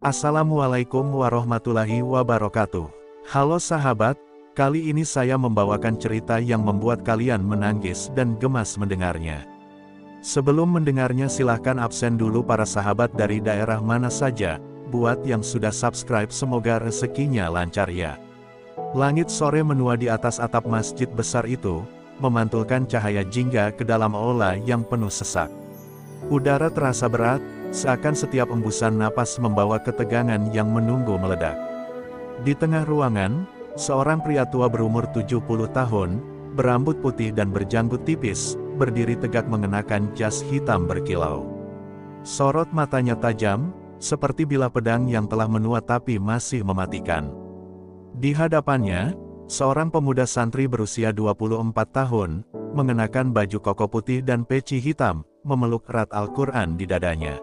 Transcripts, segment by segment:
Assalamualaikum warahmatullahi wabarakatuh. Halo sahabat, kali ini saya membawakan cerita yang membuat kalian menangis dan gemas mendengarnya. Sebelum mendengarnya silahkan absen dulu para sahabat dari daerah mana saja. Buat yang sudah subscribe semoga rezekinya lancar ya. Langit sore menua di atas atap masjid besar itu, memantulkan cahaya jingga ke dalam aula yang penuh sesak. Udara terasa berat, seakan setiap embusan napas membawa ketegangan yang menunggu meledak. Di tengah ruangan, seorang pria tua berumur 70 tahun, berambut putih dan berjanggut tipis, berdiri tegak mengenakan jas hitam berkilau. Sorot matanya tajam, seperti bilah pedang yang telah menua tapi masih mematikan. Di hadapannya, seorang pemuda santri berusia 24 tahun, mengenakan baju koko putih dan peci hitam, memeluk erat Al-Quran di dadanya.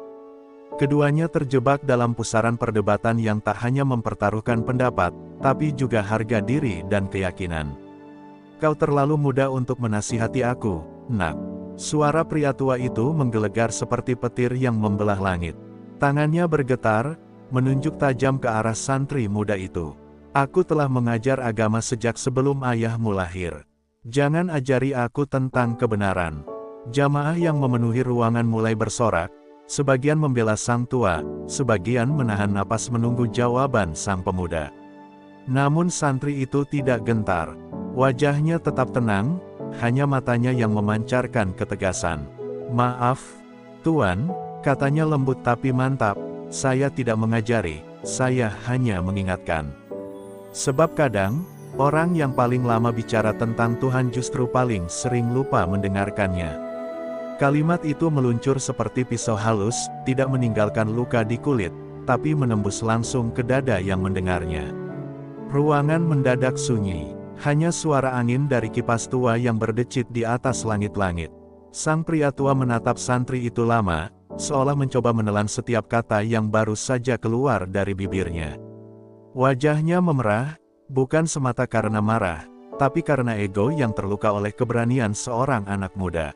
Keduanya terjebak dalam pusaran perdebatan yang tak hanya mempertaruhkan pendapat, tapi juga harga diri dan keyakinan. "Kau terlalu muda untuk menasihati aku, nak." Suara pria tua itu menggelegar seperti petir yang membelah langit. Tangannya bergetar, menunjuk tajam ke arah santri muda itu. "Aku telah mengajar agama sejak sebelum ayahmu lahir. Jangan ajari aku tentang kebenaran." Jamaah yang memenuhi ruangan mulai bersorak, sebagian membela sang tua, sebagian menahan napas menunggu jawaban sang pemuda. Namun santri itu tidak gentar. Wajahnya tetap tenang, hanya matanya yang memancarkan ketegasan. "Maaf, Tuan," katanya lembut tapi mantap, "saya tidak mengajari, saya hanya mengingatkan. Sebab kadang, orang yang paling lama bicara tentang Tuhan justru paling sering lupa mendengarkannya." Kalimat itu meluncur seperti pisau halus, tidak meninggalkan luka di kulit, tapi menembus langsung ke dada yang mendengarnya. Ruangan mendadak sunyi, hanya suara angin dari kipas tua yang berdecit di atas langit-langit. Sang pria tua menatap santri itu lama, seolah mencoba menelan setiap kata yang baru saja keluar dari bibirnya. Wajahnya memerah, bukan semata karena marah, tapi karena ego yang terluka oleh keberanian seorang anak muda.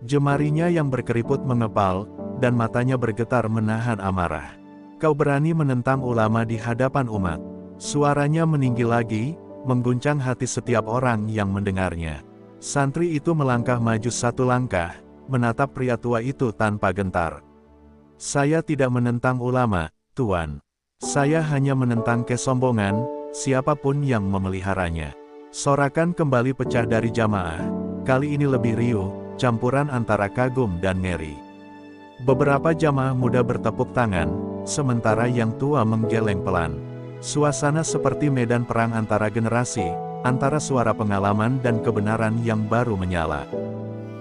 Jemarinya yang berkeriput mengepal, dan matanya bergetar menahan amarah. "Kau berani menentang ulama di hadapan umat." Suaranya meninggi lagi, mengguncang hati setiap orang yang mendengarnya. Santri itu melangkah maju satu langkah, menatap pria tua itu tanpa gentar. "Saya tidak menentang ulama, Tuan. Saya hanya menentang kesombongan, siapapun yang memeliharanya." Sorakan kembali pecah dari jamaah, kali ini lebih riuh, campuran antara kagum dan ngeri. Beberapa jamaah muda bertepuk tangan, sementara yang tua menggeleng pelan. Suasana seperti medan perang antara generasi, antara suara pengalaman dan kebenaran yang baru menyala.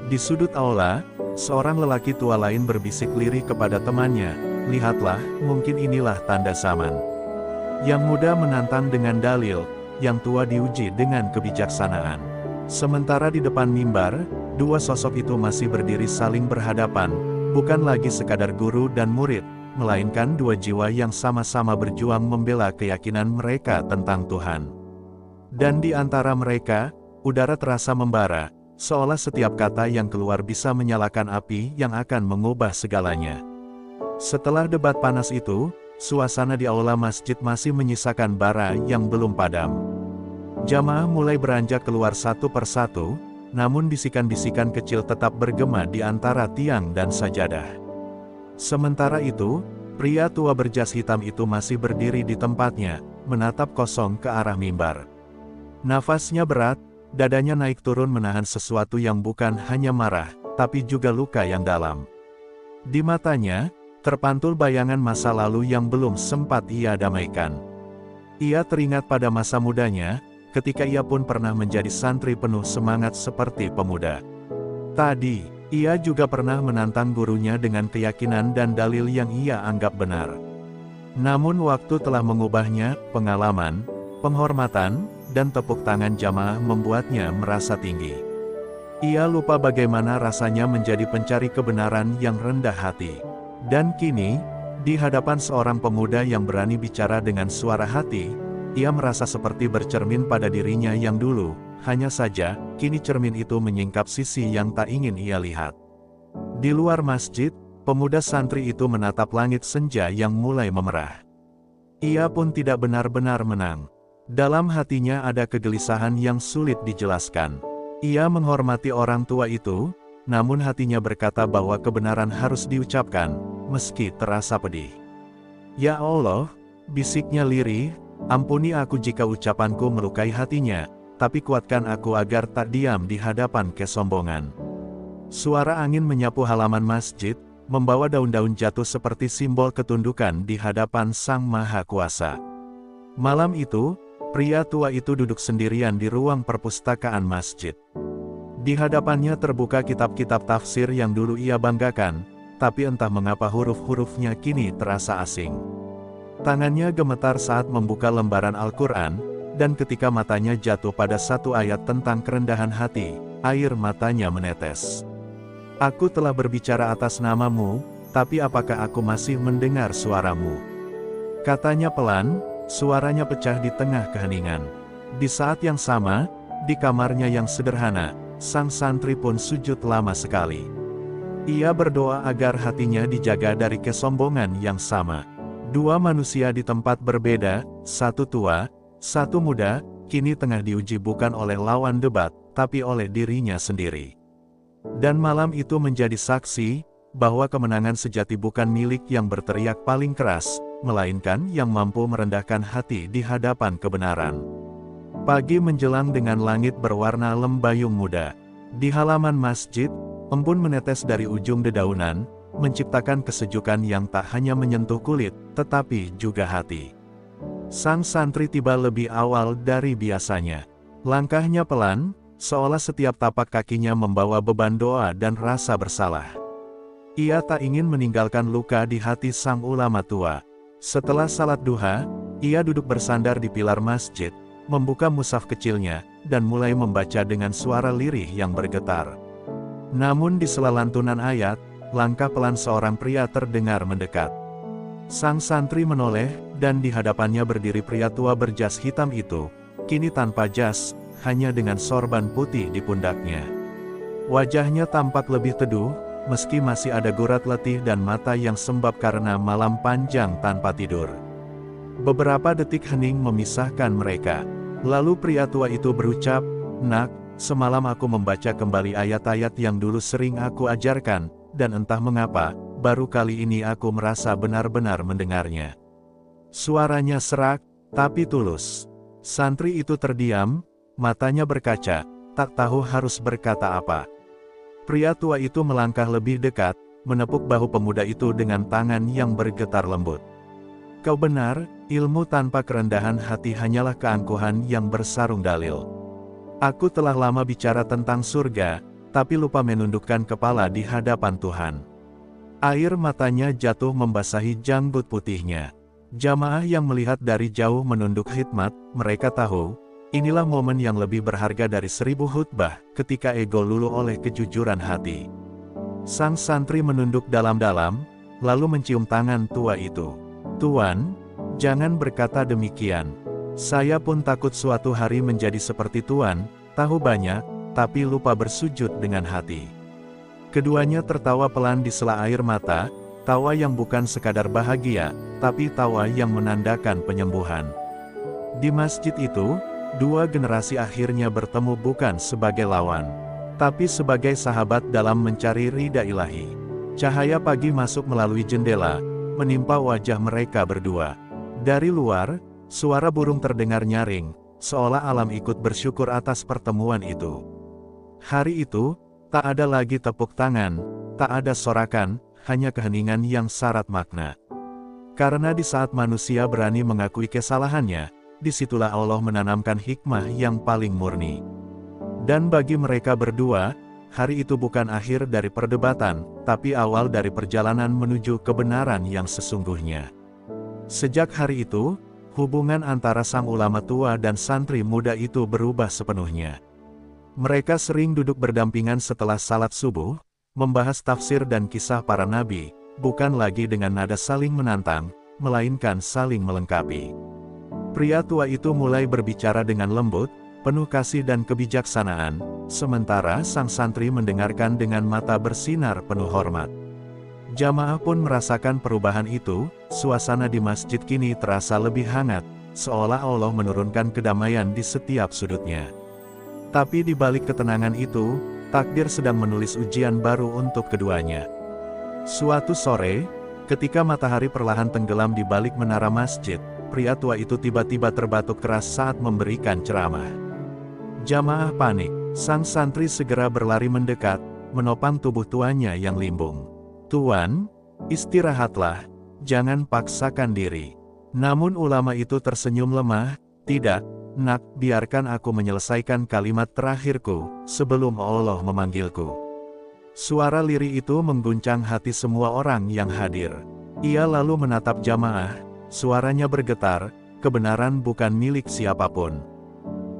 Di sudut aula, seorang lelaki tua lain berbisik lirih kepada temannya, "Lihatlah, mungkin inilah tanda zaman." Yang muda menantang dengan dalil, yang tua diuji dengan kebijaksanaan. Sementara di depan mimbar, dua sosok itu masih berdiri saling berhadapan, bukan lagi sekadar guru dan murid, melainkan dua jiwa yang sama-sama berjuang membela keyakinan mereka tentang Tuhan. Dan di antara mereka, udara terasa membara, seolah setiap kata yang keluar bisa menyalakan api yang akan mengubah segalanya. Setelah debat panas itu, suasana di aula masjid masih menyisakan bara yang belum padam. Jamaah mulai beranjak keluar satu persatu, namun bisikan-bisikan kecil tetap bergema di antara tiang dan sajadah. Sementara itu, pria tua berjas hitam itu masih berdiri di tempatnya, menatap kosong ke arah mimbar. Nafasnya berat, dadanya naik turun menahan sesuatu yang bukan hanya marah, tapi juga luka yang dalam. Di matanya, terpantul bayangan masa lalu yang belum sempat ia damaikan. Ia teringat pada masa mudanya, ketika ia pun pernah menjadi santri penuh semangat seperti pemuda. Tadi, ia juga pernah menantang gurunya dengan keyakinan dan dalil yang ia anggap benar. Namun waktu telah mengubahnya, pengalaman, penghormatan, dan tepuk tangan jamaah membuatnya merasa tinggi. Ia lupa bagaimana rasanya menjadi pencari kebenaran yang rendah hati. Dan kini, di hadapan seorang pemuda yang berani bicara dengan suara hati, ia merasa seperti bercermin pada dirinya yang dulu, hanya saja, kini cermin itu menyingkap sisi yang tak ingin ia lihat. Di luar masjid, pemuda santri itu menatap langit senja yang mulai memerah. Ia pun tidak benar-benar menang. Dalam hatinya ada kegelisahan yang sulit dijelaskan. Ia menghormati orang tua itu, namun hatinya berkata bahwa kebenaran harus diucapkan, meski terasa pedih. "Ya Allah," bisiknya lirih, "ampuni aku jika ucapanku melukai hatinya, tapi kuatkan aku agar tak diam di hadapan kesombongan." Suara angin menyapu halaman masjid, membawa daun-daun jatuh seperti simbol ketundukan di hadapan Sang Maha Kuasa. Malam itu, pria tua itu duduk sendirian di ruang perpustakaan masjid. Di hadapannya terbuka kitab-kitab tafsir yang dulu ia banggakan, tapi entah mengapa huruf-hurufnya kini terasa asing. Tangannya gemetar saat membuka lembaran Al-Quran, dan ketika matanya jatuh pada satu ayat tentang kerendahan hati, air matanya menetes. "Aku telah berbicara atas namamu, tapi apakah aku masih mendengar suaramu?" Katanya pelan, suaranya pecah di tengah keheningan. Di saat yang sama, di kamarnya yang sederhana, sang santri pun sujud lama sekali. Ia berdoa agar hatinya dijaga dari kesombongan yang sama. Dua manusia di tempat berbeda, satu tua, satu muda, kini tengah diuji bukan oleh lawan debat, tapi oleh dirinya sendiri. Dan malam itu menjadi saksi, bahwa kemenangan sejati bukan milik yang berteriak paling keras, melainkan yang mampu merendahkan hati di hadapan kebenaran. Pagi menjelang dengan langit berwarna lembayung muda. Di halaman masjid, embun menetes dari ujung dedaunan, menciptakan kesejukan yang tak hanya menyentuh kulit, tetapi juga hati. Sang santri tiba lebih awal dari biasanya. Langkahnya pelan, seolah setiap tapak kakinya membawa beban doa dan rasa bersalah. Ia tak ingin meninggalkan luka di hati sang ulama tua. Setelah salat duha, ia duduk bersandar di pilar masjid, membuka mushaf kecilnya, dan mulai membaca dengan suara lirih yang bergetar. Namun di sela lantunan ayat, langkah pelan seorang pria terdengar mendekat. Sang santri menoleh, dan di hadapannya berdiri pria tua berjas hitam itu, kini tanpa jas, hanya dengan sorban putih di pundaknya. Wajahnya tampak lebih teduh, meski masih ada gurat letih dan mata yang sembab karena malam panjang tanpa tidur. Beberapa detik hening memisahkan mereka. Lalu pria tua itu berucap, "Nak, semalam aku membaca kembali ayat-ayat yang dulu sering aku ajarkan, dan entah mengapa, baru kali ini aku merasa benar-benar mendengarnya." Suaranya serak, tapi tulus. Santri itu terdiam, matanya berkaca, tak tahu harus berkata apa. Pria tua itu melangkah lebih dekat, menepuk bahu pemuda itu dengan tangan yang bergetar lembut. "Kau benar, ilmu tanpa kerendahan hati hanyalah keangkuhan yang bersarung dalil. Aku telah lama bicara tentang surga, tapi lupa menundukkan kepala di hadapan Tuhan." Air matanya jatuh membasahi janggut putihnya. Jamaah yang melihat dari jauh menunduk khidmat, mereka tahu, inilah momen yang lebih berharga dari 1000 khutbah, ketika ego luluh oleh kejujuran hati. Sang santri menunduk dalam-dalam, lalu mencium tangan tua itu. "Tuan, jangan berkata demikian. Saya pun takut suatu hari menjadi seperti Tuan, tahu banyak, tapi lupa bersujud dengan hati." Keduanya tertawa pelan di sela air mata, tawa yang bukan sekadar bahagia, tapi tawa yang menandakan penyembuhan. Di masjid itu, dua generasi akhirnya bertemu bukan sebagai lawan, tapi sebagai sahabat dalam mencari ridha ilahi. Cahaya pagi masuk melalui jendela, menimpa wajah mereka berdua. Dari luar, suara burung terdengar nyaring, seolah alam ikut bersyukur atas pertemuan itu. Hari itu, tak ada lagi tepuk tangan, tak ada sorakan, hanya keheningan yang syarat makna. Karena di saat manusia berani mengakui kesalahannya, disitulah Allah menanamkan hikmah yang paling murni. Dan bagi mereka berdua, hari itu bukan akhir dari perdebatan, tapi awal dari perjalanan menuju kebenaran yang sesungguhnya. Sejak hari itu, hubungan antara sang ulama tua dan santri muda itu berubah sepenuhnya. Mereka sering duduk berdampingan setelah salat subuh, membahas tafsir dan kisah para nabi, bukan lagi dengan nada saling menantang, melainkan saling melengkapi. Pria tua itu mulai berbicara dengan lembut, penuh kasih dan kebijaksanaan, sementara sang santri mendengarkan dengan mata bersinar penuh hormat. Jamaah pun merasakan perubahan itu, suasana di masjid kini terasa lebih hangat, seolah Allah menurunkan kedamaian di setiap sudutnya. Tapi di balik ketenangan itu, takdir sedang menulis ujian baru untuk keduanya. Suatu sore, ketika matahari perlahan tenggelam di balik menara masjid, pria tua itu tiba-tiba terbatuk keras saat memberikan ceramah. Jamaah panik, sang santri segera berlari mendekat, menopang tubuh tuannya yang limbung. "Tuan, istirahatlah, jangan paksakan diri." Namun ulama itu tersenyum lemah, "Tidak, nak, biarkan aku menyelesaikan kalimat terakhirku, sebelum Allah memanggilku." Suara lirih itu mengguncang hati semua orang yang hadir. Ia lalu menatap jamaah, suaranya bergetar, "Kebenaran bukan milik siapapun.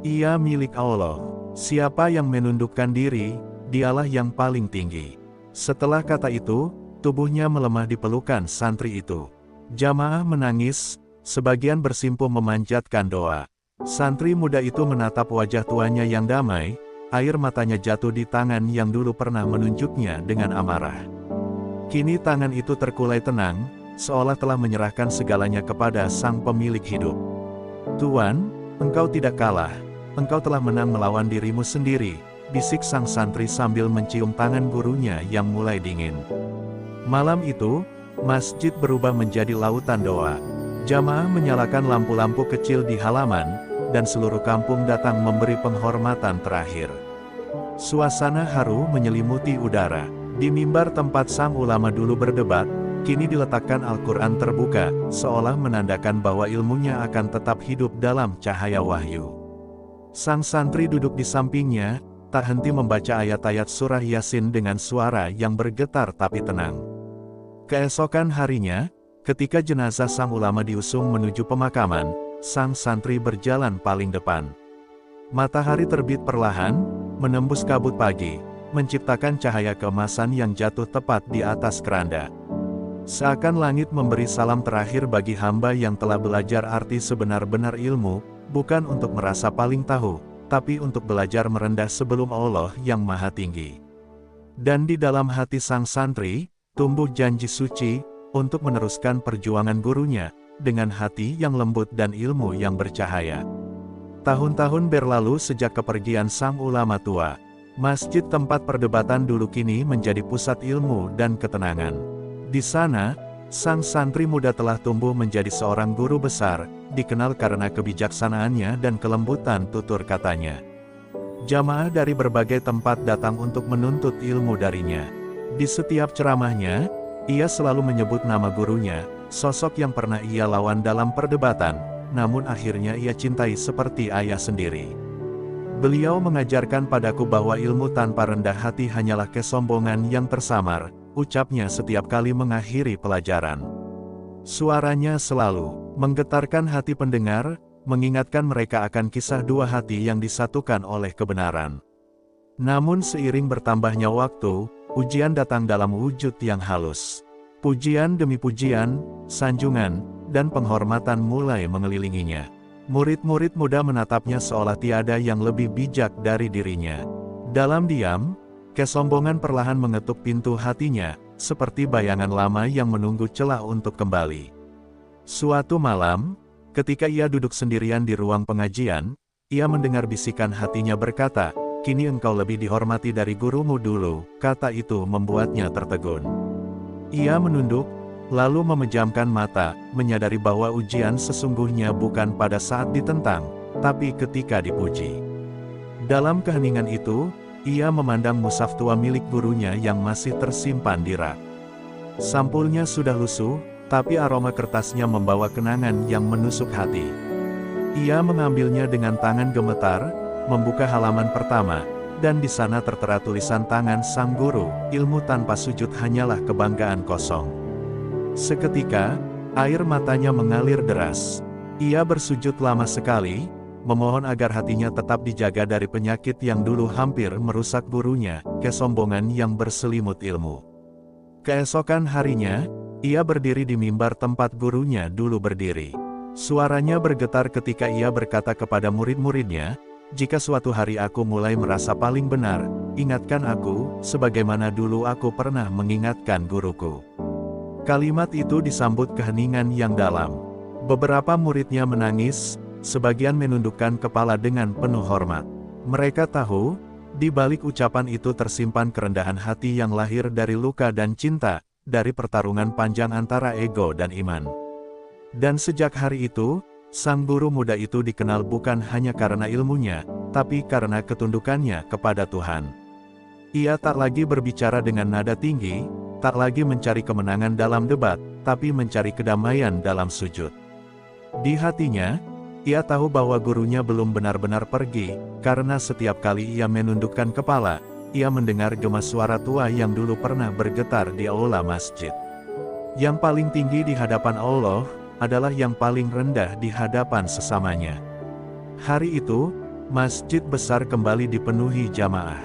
Ia milik Allah. Siapa yang menundukkan diri, dialah yang paling tinggi." Setelah kata itu, tubuhnya melemah di pelukan santri itu. Jamaah menangis, sebagian bersimpuh memanjatkan doa. Santri muda itu menatap wajah tuanya yang damai, air matanya jatuh di tangan yang dulu pernah menunjuknya dengan amarah. Kini tangan itu terkulai tenang, seolah telah menyerahkan segalanya kepada sang pemilik hidup. "Tuan, engkau tidak kalah, engkau telah menang melawan dirimu sendiri," bisik sang santri sambil mencium tangan gurunya yang mulai dingin. Malam itu, masjid berubah menjadi lautan doa. Jamaah menyalakan lampu-lampu kecil di halaman, dan seluruh kampung datang memberi penghormatan terakhir. Suasana haru menyelimuti udara. Di mimbar tempat sang ulama dulu berdebat, kini diletakkan Al-Quran terbuka, seolah menandakan bahwa ilmunya akan tetap hidup dalam cahaya wahyu. Sang santri duduk di sampingnya, tak henti membaca ayat-ayat surah Yasin dengan suara yang bergetar tapi tenang. Keesokan harinya, ketika jenazah sang ulama diusung menuju pemakaman, sang santri berjalan paling depan. Matahari terbit perlahan, menembus kabut pagi, menciptakan cahaya keemasan yang jatuh tepat di atas keranda. Seakan langit memberi salam terakhir bagi hamba yang telah belajar arti sebenar-benar ilmu, bukan untuk merasa paling tahu, tapi untuk belajar merendah sebelum Allah yang Maha Tinggi. Dan di dalam hati sang santri, tumbuh janji suci, untuk meneruskan perjuangan gurunya, dengan hati yang lembut dan ilmu yang bercahaya. Tahun-tahun berlalu sejak kepergian sang ulama tua. Masjid tempat perdebatan dulu kini menjadi pusat ilmu dan ketenangan. Di sana, sang santri muda telah tumbuh menjadi seorang guru besar, dikenal karena kebijaksanaannya dan kelembutan tutur katanya. Jamaah dari berbagai tempat datang untuk menuntut ilmu darinya. Di setiap ceramahnya, ia selalu menyebut nama gurunya, sosok yang pernah ia lawan dalam perdebatan, namun akhirnya ia cintai seperti ayah sendiri. "Beliau mengajarkan padaku bahwa ilmu tanpa rendah hati hanyalah kesombongan yang tersamar," ucapnya setiap kali mengakhiri pelajaran. Suaranya selalu menggetarkan hati pendengar, mengingatkan mereka akan kisah dua hati yang disatukan oleh kebenaran. Namun seiring bertambahnya waktu, ujian datang dalam wujud yang halus. Pujian demi pujian, sanjungan, dan penghormatan mulai mengelilinginya. Murid-murid muda menatapnya seolah tiada yang lebih bijak dari dirinya. Dalam diam, kesombongan perlahan mengetuk pintu hatinya, seperti bayangan lama yang menunggu celah untuk kembali. Suatu malam, ketika ia duduk sendirian di ruang pengajian, ia mendengar bisikan hatinya berkata, "Kini engkau lebih dihormati dari gurumu dulu." Kata itu membuatnya tertegun. Ia menunduk, lalu memejamkan mata, menyadari bahwa ujian sesungguhnya bukan pada saat ditentang, tapi ketika dipuji. Dalam keheningan itu, ia memandang mushaf tua milik gurunya yang masih tersimpan di rak. Sampulnya sudah lusuh, tapi aroma kertasnya membawa kenangan yang menusuk hati. Ia mengambilnya dengan tangan gemetar, membuka halaman pertama, dan di sana tertera tulisan tangan sang guru, "Ilmu tanpa sujud hanyalah kebanggaan kosong." Seketika, air matanya mengalir deras. Ia bersujud lama sekali, memohon agar hatinya tetap dijaga dari penyakit yang dulu hampir merusak gurunya, kesombongan yang berselimut ilmu. Keesokan harinya, ia berdiri di mimbar tempat gurunya dulu berdiri. Suaranya bergetar ketika ia berkata kepada murid-muridnya, "Jika suatu hari aku mulai merasa paling benar, ingatkan aku, sebagaimana dulu aku pernah mengingatkan guruku." Kalimat itu disambut keheningan yang dalam. Beberapa muridnya menangis, sebagian menundukkan kepala dengan penuh hormat. Mereka tahu, di balik ucapan itu tersimpan kerendahan hati yang lahir dari luka dan cinta, dari pertarungan panjang antara ego dan iman. Dan sejak hari itu, sang guru muda itu dikenal bukan hanya karena ilmunya, tapi karena ketundukannya kepada Tuhan. Ia tak lagi berbicara dengan nada tinggi, tak lagi mencari kemenangan dalam debat, tapi mencari kedamaian dalam sujud. Di hatinya, ia tahu bahwa gurunya belum benar-benar pergi, karena setiap kali ia menundukkan kepala, ia mendengar gema suara tua yang dulu pernah bergetar di aula masjid. Yang paling tinggi di hadapan Allah, adalah yang paling rendah di hadapan sesamanya. Hari itu, masjid besar kembali dipenuhi jamaah.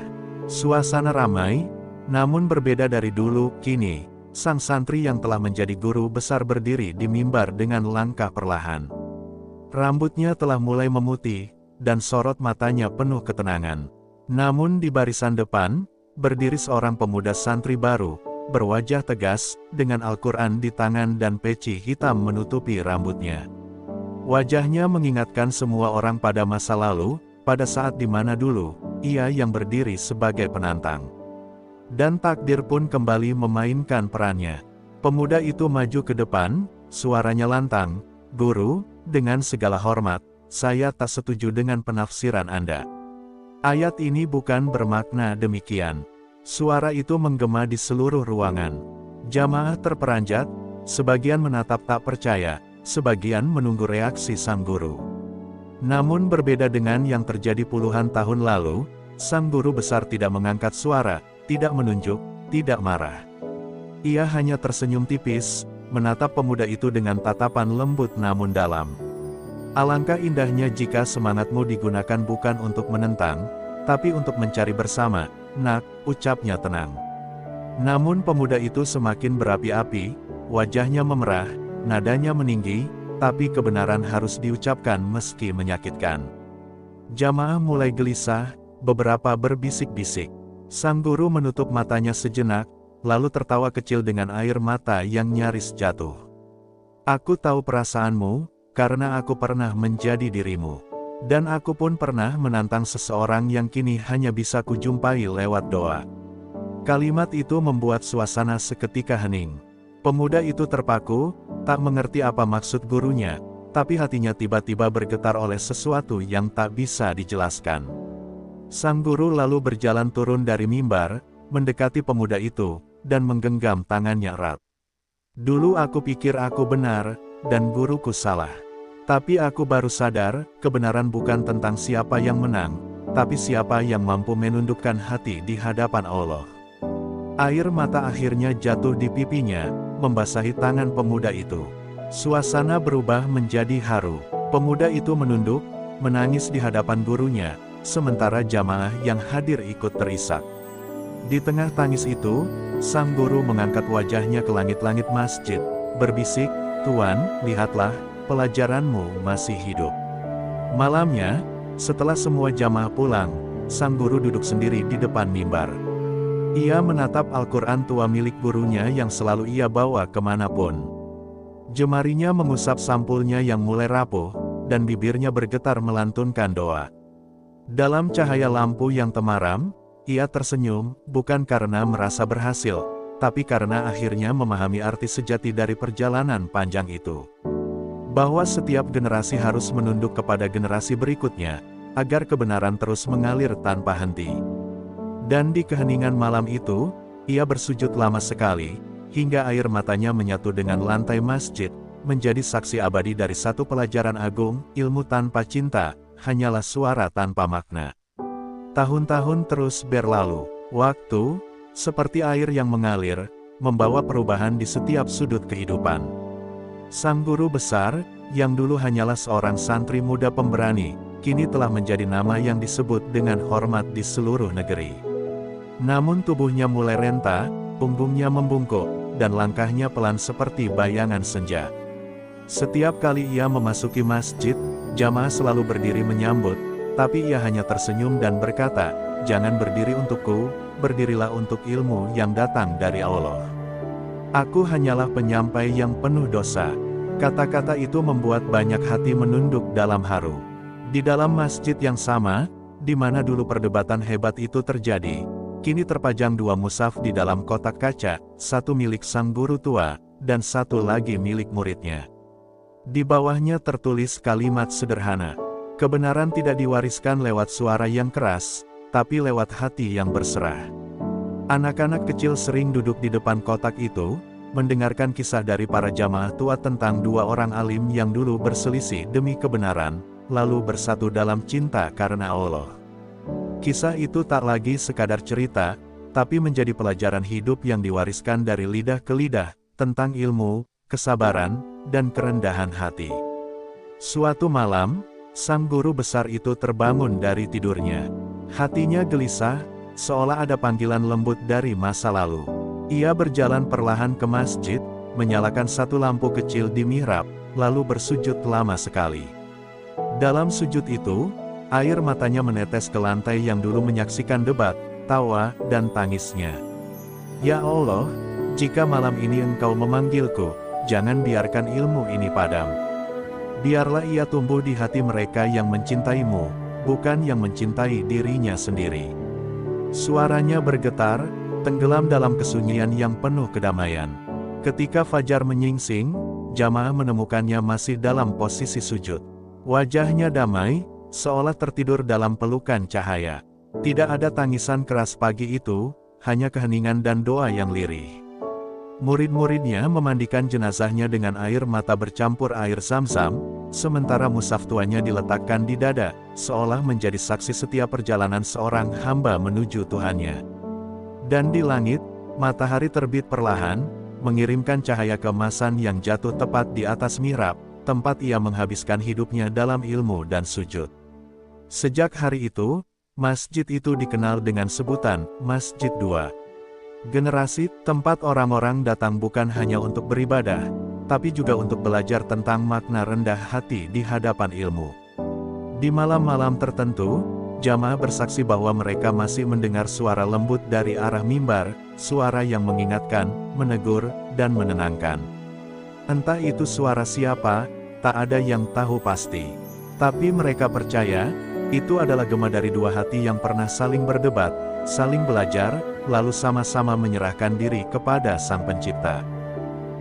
Suasana ramai, namun berbeda dari dulu. Kini, sang santri yang telah menjadi guru besar berdiri di mimbar dengan langkah perlahan. Rambutnya telah mulai memutih, dan sorot matanya penuh ketenangan. Namun di barisan depan, berdiri seorang pemuda santri baru, berwajah tegas, dengan Al-Quran di tangan dan peci hitam menutupi rambutnya. Wajahnya mengingatkan semua orang pada masa lalu, pada saat di mana dulu, ia yang berdiri sebagai penantang. Dan takdir pun kembali memainkan perannya. Pemuda itu maju ke depan, suaranya lantang, "Guru, dengan segala hormat, saya tak setuju dengan penafsiran Anda. Ayat ini bukan bermakna demikian." Suara itu menggema di seluruh ruangan. Jamaah terperanjat, sebagian menatap tak percaya, sebagian menunggu reaksi sang guru. Namun berbeda dengan yang terjadi puluhan tahun lalu, sang guru besar tidak mengangkat suara, tidak menunjuk, tidak marah. Ia hanya tersenyum tipis, menatap pemuda itu dengan tatapan lembut namun dalam. "Alangkah indahnya jika semangatmu digunakan bukan untuk menentang, tapi untuk mencari bersama, nak," ucapnya tenang. Namun pemuda itu semakin berapi-api, wajahnya memerah, nadanya meninggi, tapi kebenaran harus diucapkan meski menyakitkan. Jamaah mulai gelisah, beberapa berbisik-bisik. Sang guru menutup matanya sejenak, lalu tertawa kecil dengan air mata yang nyaris jatuh. "Aku tahu perasaanmu, karena aku pernah menjadi dirimu. Dan aku pun pernah menantang seseorang yang kini hanya bisa kujumpai lewat doa." Kalimat itu membuat suasana seketika hening. Pemuda itu terpaku, tak mengerti apa maksud gurunya, tapi hatinya tiba-tiba bergetar oleh sesuatu yang tak bisa dijelaskan. Sang guru lalu berjalan turun dari mimbar, mendekati pemuda itu, dan menggenggam tangannya erat. "Dulu aku pikir aku benar, dan guruku salah. Tapi aku baru sadar, kebenaran bukan tentang siapa yang menang, tapi siapa yang mampu menundukkan hati di hadapan Allah." Air mata akhirnya jatuh di pipinya, membasahi tangan pemuda itu. Suasana berubah menjadi haru. Pemuda itu menunduk, menangis di hadapan gurunya, sementara jamaah yang hadir ikut terisak. Di tengah tangis itu, sang guru mengangkat wajahnya ke langit-langit masjid, berbisik, "Tuan, lihatlah, pelajaranmu masih hidup." Malamnya, setelah semua jamaah pulang, sang guru duduk sendiri di depan mimbar. Ia menatap Al-Quran tua milik gurunya yang selalu ia bawa kemanapun. Jemarinya mengusap sampulnya yang mulai rapuh, dan bibirnya bergetar melantunkan doa. Dalam cahaya lampu yang temaram, ia tersenyum, bukan karena merasa berhasil, tapi karena akhirnya memahami arti sejati dari perjalanan panjang itu. Bahwa setiap generasi harus menunduk kepada generasi berikutnya, agar kebenaran terus mengalir tanpa henti. Dan di keheningan malam itu, ia bersujud lama sekali, hingga air matanya menyatu dengan lantai masjid, menjadi saksi abadi dari satu pelajaran agung, ilmu tanpa cinta, hanyalah suara tanpa makna. Tahun-tahun terus berlalu, waktu, seperti air yang mengalir, membawa perubahan di setiap sudut kehidupan. Sang guru besar, yang dulu hanyalah seorang santri muda pemberani, kini telah menjadi nama yang disebut dengan hormat di seluruh negeri. Namun tubuhnya mulai renta, punggungnya membungkuk, dan langkahnya pelan seperti bayangan senja. Setiap kali ia memasuki masjid, jamaah selalu berdiri menyambut, tapi ia hanya tersenyum dan berkata, "Jangan berdiri untukku, berdirilah untuk ilmu yang datang dari Allah." Aku hanyalah penyampai yang penuh dosa. Kata-kata itu membuat banyak hati menunduk dalam haru. Di dalam masjid yang sama, di mana dulu perdebatan hebat itu terjadi, kini terpajang dua mushaf di dalam kotak kaca, satu milik sang guru tua, dan satu lagi milik muridnya. Di bawahnya tertulis kalimat sederhana, kebenaran tidak diwariskan lewat suara yang keras, tapi lewat hati yang berserah. Anak-anak kecil sering duduk di depan kotak itu, mendengarkan kisah dari para jamaah tua tentang dua orang alim yang dulu berselisih demi kebenaran, lalu bersatu dalam cinta karena Allah. Kisah itu tak lagi sekadar cerita, tapi menjadi pelajaran hidup yang diwariskan dari lidah ke lidah, tentang ilmu, kesabaran, dan kerendahan hati. Suatu malam, sang guru besar itu terbangun dari tidurnya. Hatinya gelisah, seolah ada panggilan lembut dari masa lalu. Ia berjalan perlahan ke masjid, menyalakan satu lampu kecil di mihrab, lalu bersujud lama sekali. Dalam sujud itu, air matanya menetes ke lantai yang dulu menyaksikan debat, tawa, dan tangisnya. Ya Allah, jika malam ini Engkau memanggilku, jangan biarkan ilmu ini padam. Biarlah ia tumbuh di hati mereka yang mencintaimu, bukan yang mencintai dirinya sendiri. Suaranya bergetar, tenggelam dalam kesunyian yang penuh kedamaian. Ketika fajar menyingsing, jamaah menemukannya masih dalam posisi sujud. Wajahnya damai, seolah tertidur dalam pelukan cahaya. Tidak ada tangisan keras pagi itu, hanya keheningan dan doa yang lirih. Murid-muridnya memandikan jenazahnya dengan air mata bercampur air zam-zam, sementara mushaf tuanya diletakkan di dada, seolah menjadi saksi setiap perjalanan seorang hamba menuju Tuhannya. Dan di langit, matahari terbit perlahan, mengirimkan cahaya keemasan yang jatuh tepat di atas mihrab, tempat ia menghabiskan hidupnya dalam ilmu dan sujud. Sejak hari itu, masjid itu dikenal dengan sebutan Masjid Dua Generasi, tempat orang-orang datang bukan hanya untuk beribadah, tapi juga untuk belajar tentang makna rendah hati di hadapan ilmu. Di malam-malam tertentu, jamaah bersaksi bahwa mereka masih mendengar suara lembut dari arah mimbar, suara yang mengingatkan, menegur, dan menenangkan. Entah itu suara siapa, tak ada yang tahu pasti. Tapi mereka percaya, itu adalah gema dari dua hati yang pernah saling berdebat, saling belajar, lalu sama-sama menyerahkan diri kepada Sang Pencipta.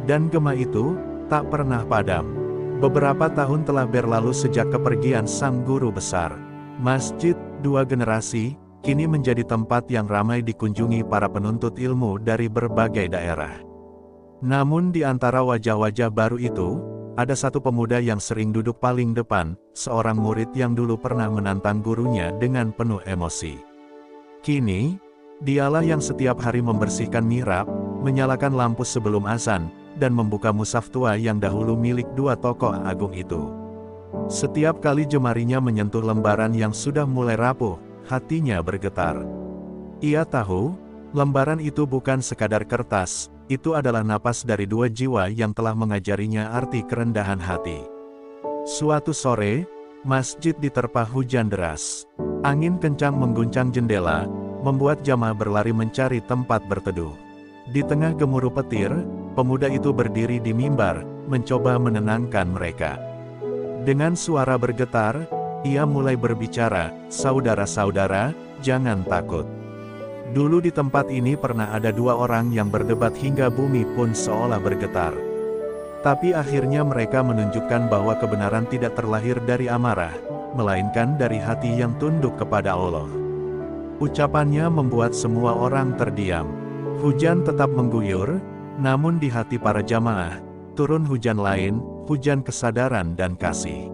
Dan gema itu, tak pernah padam. Beberapa tahun telah berlalu sejak kepergian sang guru besar. Masjid Dua Generasi, kini menjadi tempat yang ramai dikunjungi para penuntut ilmu dari berbagai daerah. Namun di antara wajah-wajah baru itu, ada satu pemuda yang sering duduk paling depan, seorang murid yang dulu pernah menantang gurunya dengan penuh emosi. Kini, dialah yang setiap hari membersihkan mihrab, menyalakan lampu sebelum azan, dan membuka mushaf tua yang dahulu milik dua tokoh agung itu. Setiap kali jemarinya menyentuh lembaran yang sudah mulai rapuh, hatinya bergetar. Ia tahu, lembaran itu bukan sekadar kertas, itu adalah napas dari dua jiwa yang telah mengajarinya arti kerendahan hati. Suatu sore, masjid diterpa hujan deras. Angin kencang mengguncang jendela, membuat jamaah berlari mencari tempat berteduh. Di tengah gemuruh petir, pemuda itu berdiri di mimbar, mencoba menenangkan mereka. Dengan suara bergetar, ia mulai berbicara, "Saudara-saudara, jangan takut. Dulu di tempat ini pernah ada dua orang yang berdebat hingga bumi pun seolah bergetar. Tapi akhirnya mereka menunjukkan bahwa kebenaran tidak terlahir dari amarah, melainkan dari hati yang tunduk kepada Allah." Ucapannya membuat semua orang terdiam. Hujan tetap mengguyur, namun di hati para jamaah, turun hujan lain, hujan kesadaran dan kasih.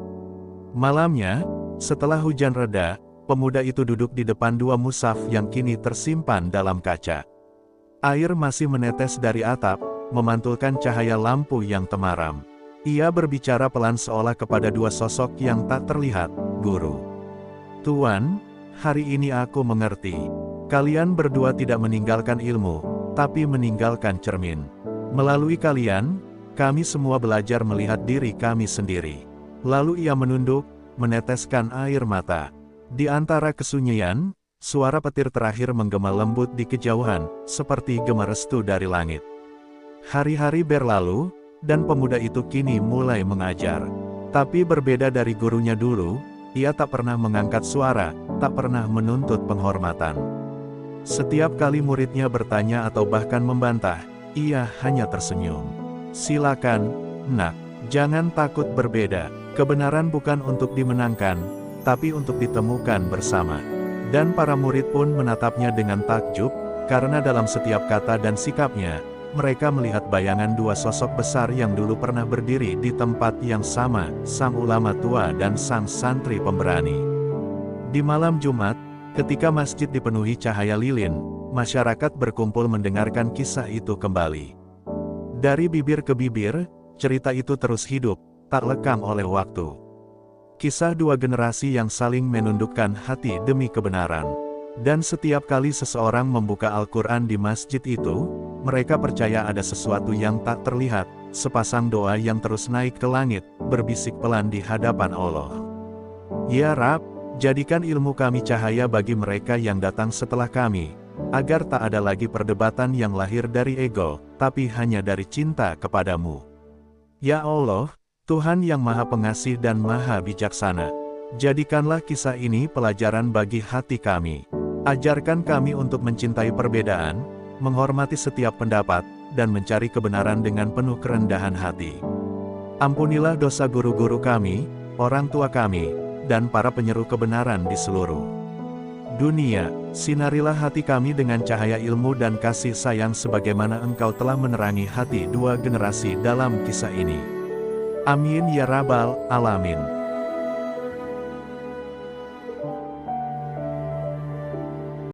Malamnya, setelah hujan reda, pemuda itu duduk di depan dua mushaf yang kini tersimpan dalam kaca. Air masih menetes dari atap, memantulkan cahaya lampu yang temaram. Ia berbicara pelan seolah kepada dua sosok yang tak terlihat, "Guru. Tuan, hari ini aku mengerti. Kalian berdua tidak meninggalkan ilmu, tapi meninggalkan cermin. Melalui kalian, kami semua belajar melihat diri kami sendiri." Lalu ia menunduk, meneteskan air mata. Di antara kesunyian, suara petir terakhir menggema lembut di kejauhan, seperti gema restu dari langit. Hari-hari berlalu, dan pemuda itu kini mulai mengajar. Tapi berbeda dari gurunya dulu, ia tak pernah mengangkat suara, tak pernah menuntut penghormatan. Setiap kali muridnya bertanya atau bahkan membantah, ia hanya tersenyum. Silakan, nak, jangan takut berbeda. Kebenaran bukan untuk dimenangkan, tapi untuk ditemukan bersama. Dan para murid pun menatapnya dengan takjub, karena dalam setiap kata dan sikapnya, mereka melihat bayangan dua sosok besar yang dulu pernah berdiri di tempat yang sama, sang ulama tua dan sang santri pemberani. Di malam Jumat, ketika masjid dipenuhi cahaya lilin, masyarakat berkumpul mendengarkan kisah itu kembali. Dari bibir ke bibir, cerita itu terus hidup, tak lekang oleh waktu. Kisah dua generasi yang saling menundukkan hati demi kebenaran. Dan setiap kali seseorang membuka Al-Quran di masjid itu, mereka percaya ada sesuatu yang tak terlihat, sepasang doa yang terus naik ke langit, berbisik pelan di hadapan Allah. Ya Rab, jadikan ilmu kami cahaya bagi mereka yang datang setelah kami, agar tak ada lagi perdebatan yang lahir dari ego, tapi hanya dari cinta kepadamu. Ya Allah, Tuhan yang Maha Pengasih dan Maha Bijaksana, jadikanlah kisah ini pelajaran bagi hati kami. Ajarkan kami untuk mencintai perbedaan, menghormati setiap pendapat, dan mencari kebenaran dengan penuh kerendahan hati. Ampunilah dosa guru-guru kami, orang tua kami, dan para penyeru kebenaran di seluruh dunia. Sinarilah hati kami dengan cahaya ilmu dan kasih sayang sebagaimana Engkau telah menerangi hati dua generasi dalam kisah ini. Amin ya Rabbal Alamin.